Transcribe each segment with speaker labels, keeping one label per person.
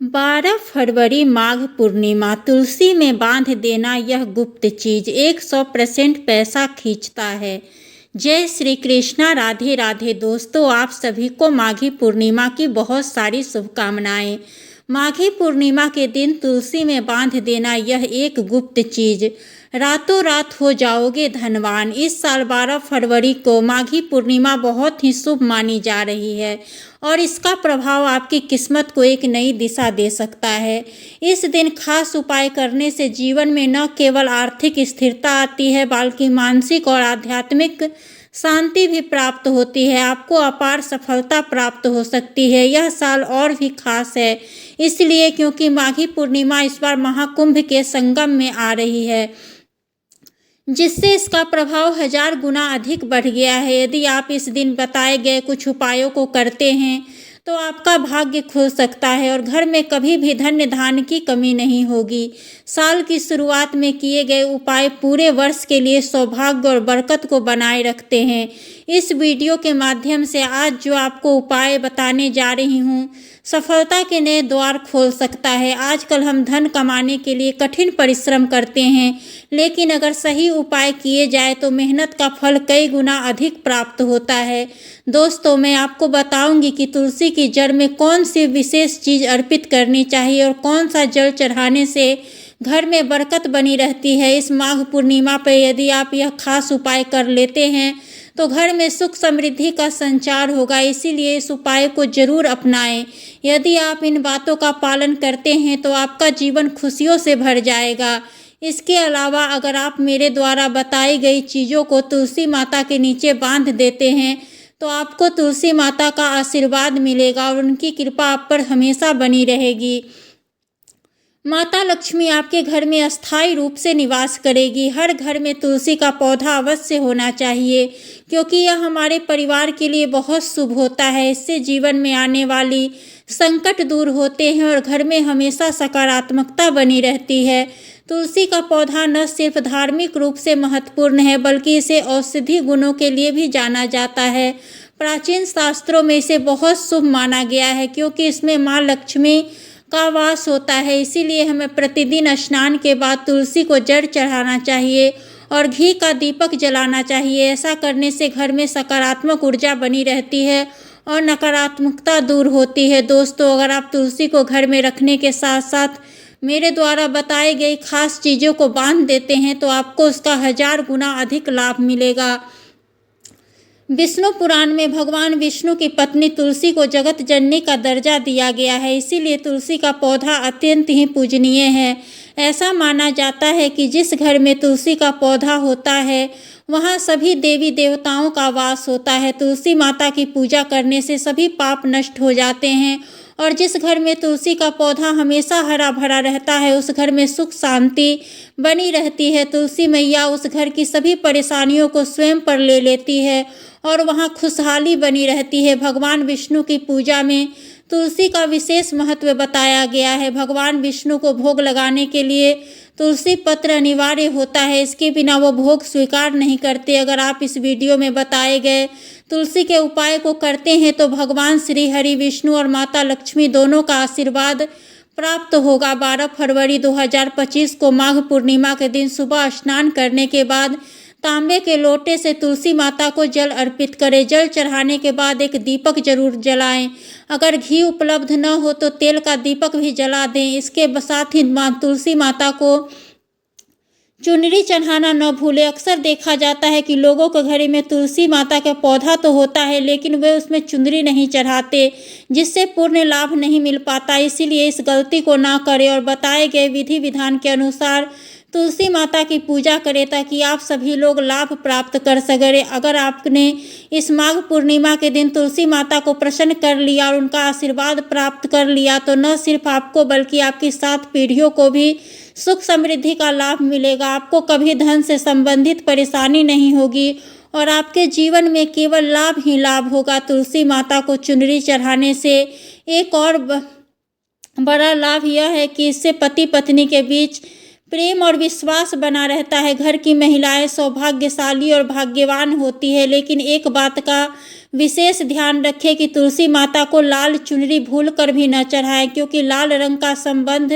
Speaker 1: 12 फरवरी माघ पूर्णिमा। तुलसी में बांध देना यह गुप्त चीज 100% पैसा खींचता है। जय श्री कृष्णा, राधे राधे। दोस्तों, आप सभी को माघी पूर्णिमा की बहुत सारी शुभकामनाएं। माघी पूर्णिमा के दिन तुलसी में बांध देना यह एक गुप्त चीज, रातों रात हो जाओगे धनवान। इस साल 12 फरवरी को माघी पूर्णिमा बहुत ही शुभ मानी जा रही है और इसका प्रभाव आपकी किस्मत को एक नई दिशा दे सकता है। इस दिन खास उपाय करने से जीवन में न केवल आर्थिक स्थिरता आती है बल्कि मानसिक और आध्यात्मिक शांति भी प्राप्त होती है। आपको अपार सफलता प्राप्त हो सकती है। यह साल और भी खास है इसलिए क्योंकि माघी पूर्णिमा इस बार महाकुंभ के संगम में आ रही है, जिससे इसका प्रभाव 1000 गुना अधिक बढ़ गया है। यदि आप इस दिन बताए गए कुछ उपायों को करते हैं तो आपका भाग्य खुल सकता है और घर में कभी भी धन्य धान्य की कमी नहीं होगी। साल की शुरुआत में किए गए उपाय पूरे वर्ष के लिए सौभाग्य और बरकत को बनाए रखते हैं। इस वीडियो के माध्यम से आज जो आपको उपाय बताने जा रही हूँ, सफलता के नए द्वार खोल सकता है। आजकल हम धन कमाने के लिए कठिन परिश्रम करते हैं, लेकिन अगर सही उपाय किए जाए तो मेहनत का फल कई गुना अधिक प्राप्त होता है। दोस्तों, मैं आपको बताऊंगी कि तुलसी की जड़ में कौन सी विशेष चीज़ अर्पित करनी चाहिए और कौन सा जल चढ़ाने से घर में बरकत बनी रहती है। इस माघ पूर्णिमा पर यदि आप यह खास उपाय कर लेते हैं तो घर में सुख समृद्धि का संचार होगा, इसीलिए इस उपाय को जरूर अपनाएं। यदि आप इन बातों का पालन करते हैं तो आपका जीवन खुशियों से भर जाएगा। इसके अलावा अगर आप मेरे द्वारा बताई गई चीज़ों को तुलसी माता के नीचे बांध देते हैं तो आपको तुलसी माता का आशीर्वाद मिलेगा और उनकी कृपा आप पर हमेशा बनी रहेगी। माता लक्ष्मी आपके घर में अस्थायी रूप से निवास करेगी। हर घर में तुलसी का पौधा अवश्य होना चाहिए क्योंकि यह हमारे परिवार के लिए बहुत शुभ होता है। इससे जीवन में आने वाली संकट दूर होते हैं और घर में हमेशा सकारात्मकता बनी रहती है। तुलसी का पौधा न सिर्फ धार्मिक रूप से महत्वपूर्ण है बल्कि इसे औषधि गुणों के लिए भी जाना जाता है। प्राचीन शास्त्रों में इसे बहुत शुभ माना गया है क्योंकि इसमें माँ लक्ष्मी का वास होता है। इसीलिए हमें प्रतिदिन स्नान के बाद तुलसी को जल चढ़ाना चाहिए और घी का दीपक जलाना चाहिए। ऐसा करने से घर में सकारात्मक ऊर्जा बनी रहती है और नकारात्मकता दूर होती है। दोस्तों, अगर आप तुलसी को घर में रखने के साथ साथ मेरे द्वारा बताई गई खास चीज़ों को बांध देते हैं तो आपको उसका 1000 गुना अधिक लाभ मिलेगा। विष्णु पुराण में भगवान विष्णु की पत्नी तुलसी को जगत जननी का दर्जा दिया गया है, इसीलिए तुलसी का पौधा अत्यंत ही पूजनीय है। ऐसा माना जाता है कि जिस घर में तुलसी का पौधा होता है वहाँ सभी देवी देवताओं का वास होता है। तुलसी माता की पूजा करने से सभी पाप नष्ट हो जाते हैं और जिस घर में तुलसी का पौधा हमेशा हरा भरा रहता है उस घर में सुख शांति बनी रहती है। तुलसी मैया उस घर की सभी परेशानियों को स्वयं पर ले लेती है और वहाँ खुशहाली बनी रहती है। भगवान विष्णु की पूजा में तुलसी का विशेष महत्व बताया गया है। भगवान विष्णु को भोग लगाने के लिए तुलसी पत्र अनिवार्य होता है, इसके बिना वो भोग स्वीकार नहीं करते। अगर आप इस वीडियो में बताए गए तुलसी के उपाय को करते हैं तो भगवान श्री हरि विष्णु और माता लक्ष्मी दोनों का आशीर्वाद प्राप्त होगा। 12 फरवरी 2025 को माघ पूर्णिमा के दिन सुबह स्नान करने के बाद तांबे के लोटे से तुलसी माता को जल अर्पित करें। जल चढ़ाने के बाद एक दीपक जरूर जलाएं। अगर घी उपलब्ध न हो तो तेल का दीपक भी जला दें। इसके साथ ही तुलसी माता को चुनरी चढ़ाना न भूलें। अक्सर देखा जाता है कि लोगों के घर में तुलसी माता का पौधा तो होता है लेकिन वे उसमें चुनरी नहीं चढ़ाते, जिससे पूर्ण लाभ नहीं मिल पाता। इसीलिए इस गलती को ना करें और बताए गए विधि विधान के अनुसार तुलसी माता की पूजा करें ताकि आप सभी लोग लाभ प्राप्त कर सकें। अगर आपने इस माघ पूर्णिमा के दिन तुलसी माता को प्रसन्न कर लिया और उनका आशीर्वाद प्राप्त कर लिया तो न सिर्फ आपको बल्कि आपकी 7 पीढ़ियों को भी सुख समृद्धि का लाभ मिलेगा। आपको कभी धन से संबंधित परेशानी नहीं होगी और आपके जीवन में केवल लाभ ही लाभ होगा। तुलसी माता को चुनरी चढ़ाने से एक और बड़ा लाभ यह है कि इससे पति पत्नी के बीच प्रेम और विश्वास बना रहता है। घर की महिलाएं सौभाग्यशाली और भाग्यवान होती है। लेकिन एक बात का विशेष ध्यान रखें कि तुलसी माता को लाल चुनरी भूलकर भी न चढ़ाएं, क्योंकि लाल रंग का संबंध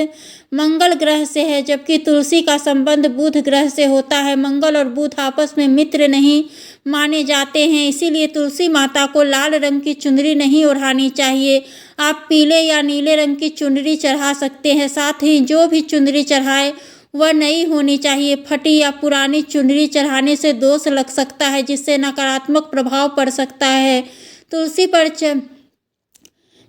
Speaker 1: मंगल ग्रह से है, जबकि तुलसी का संबंध बुध ग्रह से होता है। मंगल और बुध आपस में मित्र नहीं माने जाते हैं, इसीलिए तुलसी माता को लाल रंग की चुनरी नहीं ओढ़ानी चाहिए। आप पीले या नीले रंग की चुनरी चढ़ा सकते हैं। साथ ही जो भी चुनरी चढ़ाए वह नई होनी चाहिए। फटी या पुरानी चुनरी चढ़ाने से दोष लग सकता है, जिससे नकारात्मक प्रभाव पड़ सकता है। तुलसी पर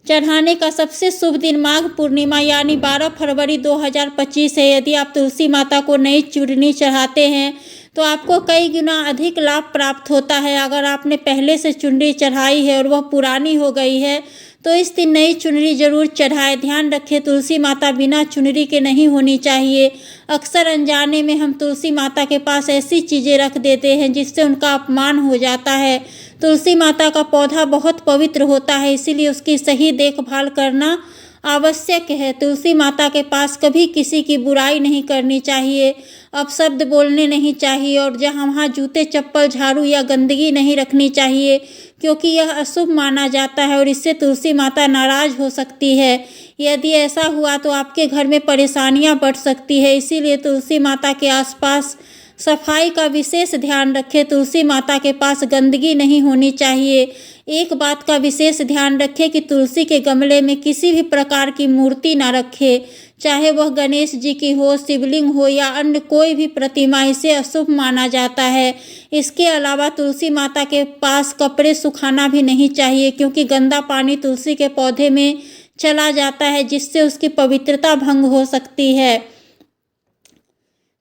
Speaker 1: चढ़ाने का सबसे शुभ दिन माघ पूर्णिमा यानी 12 फरवरी 2025 है। यदि आप तुलसी माता को नई चुनरी चढ़ाते हैं तो आपको कई गुना अधिक लाभ प्राप्त होता है। अगर आपने पहले से चुनरी चढ़ाई है और वह पुरानी हो गई है तो इस दिन नई चुनरी जरूर चढ़ाएं। ध्यान रखें, तुलसी माता बिना चुनरी के नहीं होनी चाहिए। अक्सर अनजाने में हम तुलसी माता के पास ऐसी चीज़ें रख देते हैं जिससे उनका अपमान हो जाता है। तुलसी माता का पौधा बहुत पवित्र होता है, इसीलिए उसकी सही देखभाल करना आवश्यक है। तुलसी माता के पास कभी किसी की बुराई नहीं करनी चाहिए, अपशब्द बोलने नहीं चाहिए और वहाँ जूते, चप्पल, झाड़ू या गंदगी नहीं रखनी चाहिए, क्योंकि यह अशुभ माना जाता है और इससे तुलसी माता नाराज हो सकती है। यदि ऐसा हुआ तो आपके घर में परेशानियां बढ़ सकती है, इसीलिए तुलसी माता के आसपास सफाई का विशेष ध्यान रखें। तुलसी माता के पास गंदगी नहीं होनी चाहिए। एक बात का विशेष ध्यान रखें कि तुलसी के गमले में किसी भी प्रकार की मूर्ति ना रखें, चाहे वह गणेश जी की हो, शिवलिंग हो या अन्य कोई भी प्रतिमा, इसे अशुभ माना जाता है। इसके अलावा तुलसी माता के पास कपड़े सुखाना भी नहीं चाहिए, क्योंकि गंदा पानी तुलसी के पौधे में चला जाता है, जिससे उसकी पवित्रता भंग हो सकती है।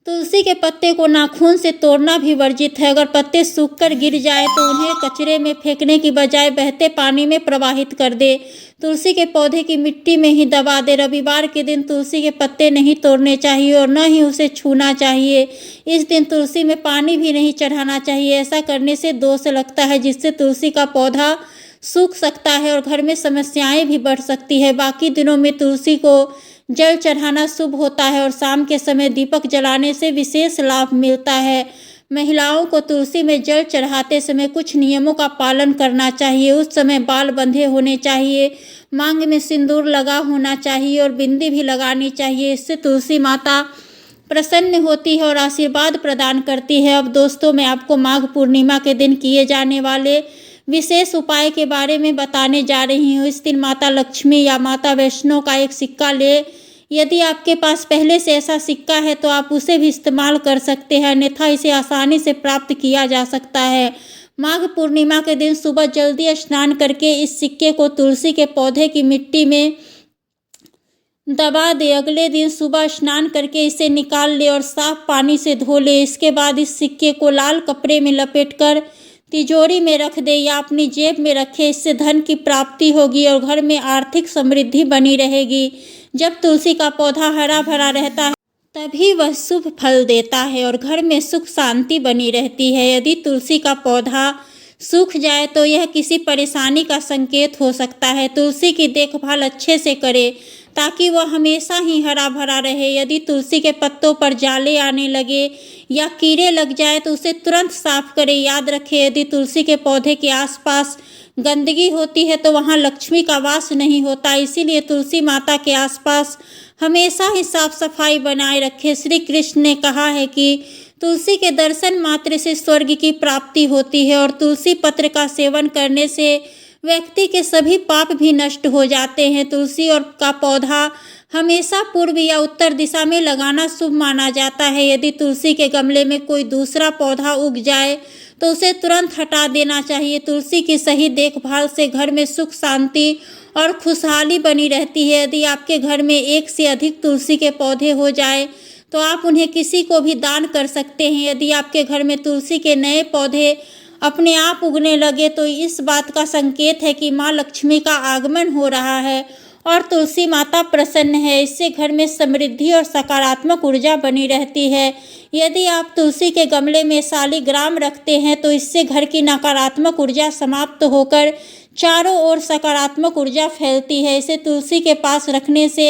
Speaker 1: तुलसी के पत्ते को नाखून से तोड़ना भी वर्जित है। अगर पत्ते सूखकर गिर जाए तो उन्हें कचरे में फेंकने की बजाय बहते पानी में प्रवाहित कर दे। तुलसी के पौधे की मिट्टी में ही दबा दे। रविवार के दिन तुलसी के पत्ते नहीं तोड़ने चाहिए और न ही उसे छूना चाहिए। इस दिन तुलसी में पानी भी नहीं चढ़ाना चाहिए। ऐसा करने से दोष लगता है, जिससे तुलसी का पौधा सूख सकता है और घर में समस्याएं भी बढ़ सकती है। बाकी दिनों में तुलसी को जल चढ़ाना शुभ होता है और शाम के समय दीपक जलाने से विशेष लाभ मिलता है। महिलाओं को तुलसी में जल चढ़ाते समय कुछ नियमों का पालन करना चाहिए। उस समय बाल बंधे होने चाहिए, मांग में सिंदूर लगा होना चाहिए और बिंदी भी लगानी चाहिए। इससे तुलसी माता प्रसन्न होती है और आशीर्वाद प्रदान करती है। अब दोस्तों, मैं आपको माघ पूर्णिमा के दिन किए जाने वाले विशेष उपाय के बारे में बताने जा रही हूँ। इस दिन माता लक्ष्मी या माता वैष्णो का एक सिक्का ले। यदि आपके पास पहले से ऐसा सिक्का है तो आप उसे भी इस्तेमाल कर सकते हैं, अन्यथा इसे आसानी से प्राप्त किया जा सकता है। माघ पूर्णिमा के दिन सुबह जल्दी स्नान करके इस सिक्के को तुलसी के पौधे की मिट्टी में दबा दे। अगले दिन सुबह स्नान करके इसे निकाल ले और साफ पानी से धो ले। इसके बाद इस सिक्के को लाल कपड़े में लपेटकर तिजोरी में रख दे या अपनी जेब में रखे। इससे धन की प्राप्ति होगी और घर में आर्थिक समृद्धि बनी रहेगी। जब तुलसी का पौधा हरा भरा रहता है तभी वह शुभ फल देता है और घर में सुख शांति बनी रहती है। यदि तुलसी का पौधा सूख जाए तो यह किसी परेशानी का संकेत हो सकता है। तुलसी की देखभाल अच्छे से करें ताकि वह हमेशा ही हरा भरा रहे। यदि तुलसी के पत्तों पर जाले आने लगे या कीड़े लग जाए तो उसे तुरंत साफ करें। याद रखें, यदि तुलसी के पौधे के आसपास गंदगी होती है तो वहाँ लक्ष्मी का वास नहीं होता। इसीलिए तुलसी माता के आसपास हमेशा ही साफ सफाई बनाए रखें। श्री कृष्ण ने कहा है कि तुलसी के दर्शन मात्र से स्वर्ग की प्राप्ति होती है और तुलसी पत्र का सेवन करने से व्यक्ति के सभी पाप भी नष्ट हो जाते हैं। तुलसी और का पौधा हमेशा पूर्व या उत्तर दिशा में लगाना शुभ माना जाता है। यदि तुलसी के गमले में कोई दूसरा पौधा उग जाए तो उसे तुरंत हटा देना चाहिए। तुलसी की सही देखभाल से घर में सुख शांति और खुशहाली बनी रहती है। यदि आपके घर में एक से अधिक तुलसी के पौधे हो जाए तो आप उन्हें किसी को भी दान कर सकते हैं। यदि आपके घर में तुलसी के नए पौधे अपने आप उगने लगे तो इस बात का संकेत है कि माँ लक्ष्मी का आगमन हो रहा है और तुलसी माता प्रसन्न है। इससे घर में समृद्धि और सकारात्मक ऊर्जा बनी रहती है। यदि आप तुलसी के गमले में शालिग्राम रखते हैं तो इससे घर की नकारात्मक ऊर्जा समाप्त होकर चारों ओर सकारात्मक ऊर्जा फैलती है। इसे तुलसी के पास रखने से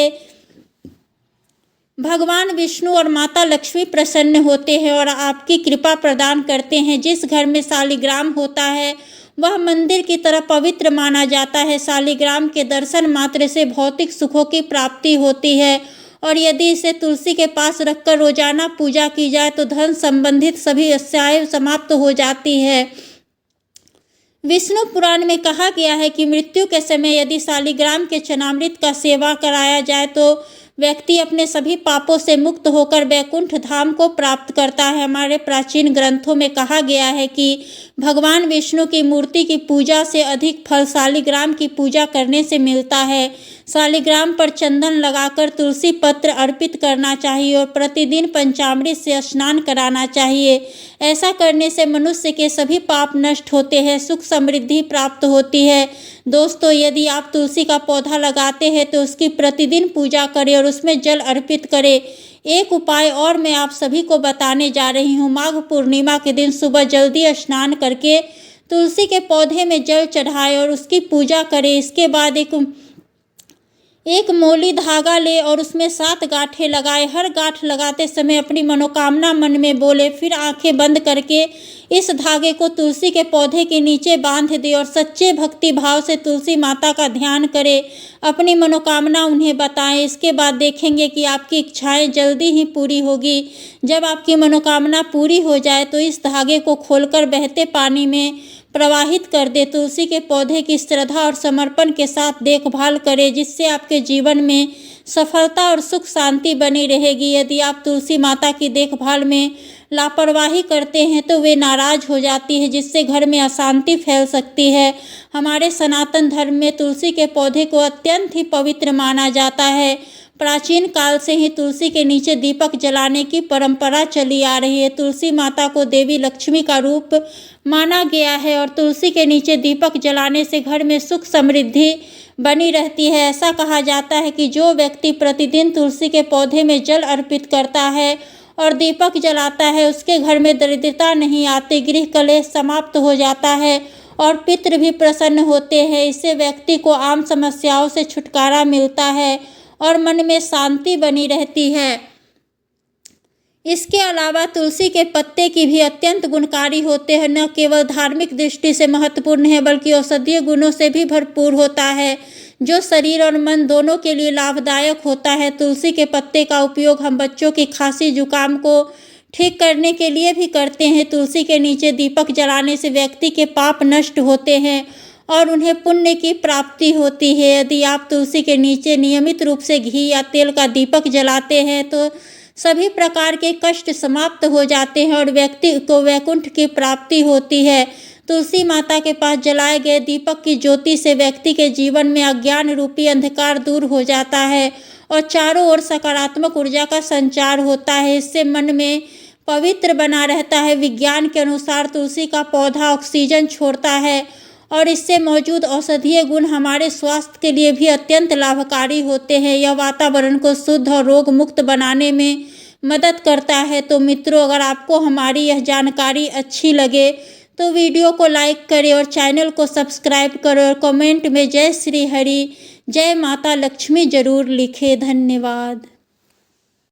Speaker 1: भगवान विष्णु और माता लक्ष्मी प्रसन्न होते हैं और आपकी कृपा प्रदान करते हैं। जिस घर में शालिग्राम होता है वह मंदिर की तरह पवित्र माना जाता है। शालिग्राम के दर्शन मात्र से भौतिक सुखों की प्राप्ति होती है और यदि इसे तुलसी के पास रखकर रोजाना पूजा की जाए तो धन संबंधित सभी समस्याएं समाप्त हो जाती है। विष्णु पुराण में कहा गया है कि मृत्यु के समय यदि शालिग्राम के चरणामृत का सेवा कराया जाए तो व्यक्ति अपने सभी पापों से मुक्त होकर वैकुंठ धाम को प्राप्त करता है। हमारे प्राचीन ग्रंथों में कहा गया है कि भगवान विष्णु की मूर्ति की पूजा से अधिक फल शालिग्राम की पूजा करने से मिलता है। शालिग्राम पर चंदन लगाकर तुलसी पत्र अर्पित करना चाहिए और प्रतिदिन पंचामृत से स्नान कराना चाहिए। ऐसा करने से मनुष्य के सभी पाप नष्ट होते हैं, सुख समृद्धि प्राप्त होती है। दोस्तों, यदि आप तुलसी का पौधा लगाते हैं तो उसकी प्रतिदिन पूजा करें और उसमें जल अर्पित करें। एक उपाय और मैं आप सभी को बताने जा रही हूँ। माघ पूर्णिमा के दिन सुबह जल्दी स्नान करके तुलसी के पौधे में जल चढ़ाएं और उसकी पूजा करें। इसके बाद एक मोली धागा ले और उसमें 7 गांठें लगाए। हर गांठ लगाते समय अपनी मनोकामना मन में बोले, फिर आंखें बंद करके इस धागे को तुलसी के पौधे के नीचे बांध दे और सच्चे भक्ति भाव से तुलसी माता का ध्यान करें। अपनी मनोकामना उन्हें बताएं। इसके बाद देखेंगे कि आपकी इच्छाएं जल्दी ही पूरी होगी। जब आपकी मनोकामना पूरी हो जाए तो इस धागे को खोलकर बहते पानी में प्रवाहित कर दे। तुलसी के पौधे की श्रद्धा और समर्पण के साथ देखभाल करें, जिससे आपके जीवन में सफलता और सुख शांति बनी रहेगी। यदि आप तुलसी माता की देखभाल में लापरवाही करते हैं तो वे नाराज हो जाती है, जिससे घर में अशांति फैल सकती है। हमारे सनातन धर्म में तुलसी के पौधे को अत्यंत ही पवित्र माना जाता है। प्राचीन काल से ही तुलसी के नीचे दीपक जलाने की परंपरा चली आ रही है। तुलसी माता को देवी लक्ष्मी का रूप माना गया है और तुलसी के नीचे दीपक जलाने से घर में सुख समृद्धि बनी रहती है। ऐसा कहा जाता है कि जो व्यक्ति प्रतिदिन तुलसी के पौधे में जल अर्पित करता है और दीपक जलाता है, उसके घर में दरिद्रता नहीं आती, गृह कलेश समाप्त हो जाता है और पितृ भी प्रसन्न होते हैं। इससे व्यक्ति को आम समस्याओं से छुटकारा मिलता है और मन में शांति बनी रहती है। इसके अलावा तुलसी के पत्ते की भी अत्यंत गुणकारी होते हैं। न केवल धार्मिक दृष्टि से महत्वपूर्ण है बल्कि औषधीय गुणों से भी भरपूर होता है, जो शरीर और मन दोनों के लिए लाभदायक होता है। तुलसी के पत्ते का उपयोग हम बच्चों की खांसी जुकाम को ठीक करने के लिए भी करते हैं। तुलसी के नीचे दीपक जलाने से व्यक्ति के पाप नष्ट होते हैं और उन्हें पुण्य की प्राप्ति होती है। यदि आप तुलसी के नीचे नियमित रूप से घी या तेल का दीपक जलाते हैं तो सभी प्रकार के कष्ट समाप्त हो जाते हैं और व्यक्ति को वैकुंठ की प्राप्ति होती है। तुलसी माता के पास जलाए गए दीपक की ज्योति से व्यक्ति के जीवन में अज्ञान रूपी अंधकार दूर हो जाता है और चारों ओर सकारात्मक ऊर्जा का संचार होता है। इससे मन में पवित्र बना रहता है। विज्ञान के अनुसार तुलसी का पौधा ऑक्सीजन छोड़ता है और इससे मौजूद औषधीय गुण हमारे स्वास्थ्य के लिए भी अत्यंत लाभकारी होते हैं। यह वातावरण को शुद्ध और रोग मुक्त बनाने में मदद करता है। तो मित्रों, अगर आपको हमारी यह जानकारी अच्छी लगे तो वीडियो को लाइक करें और चैनल को सब्सक्राइब करें और कमेंट में जय श्री हरि, जय माता लक्ष्मी जरूर लिखें। धन्यवाद।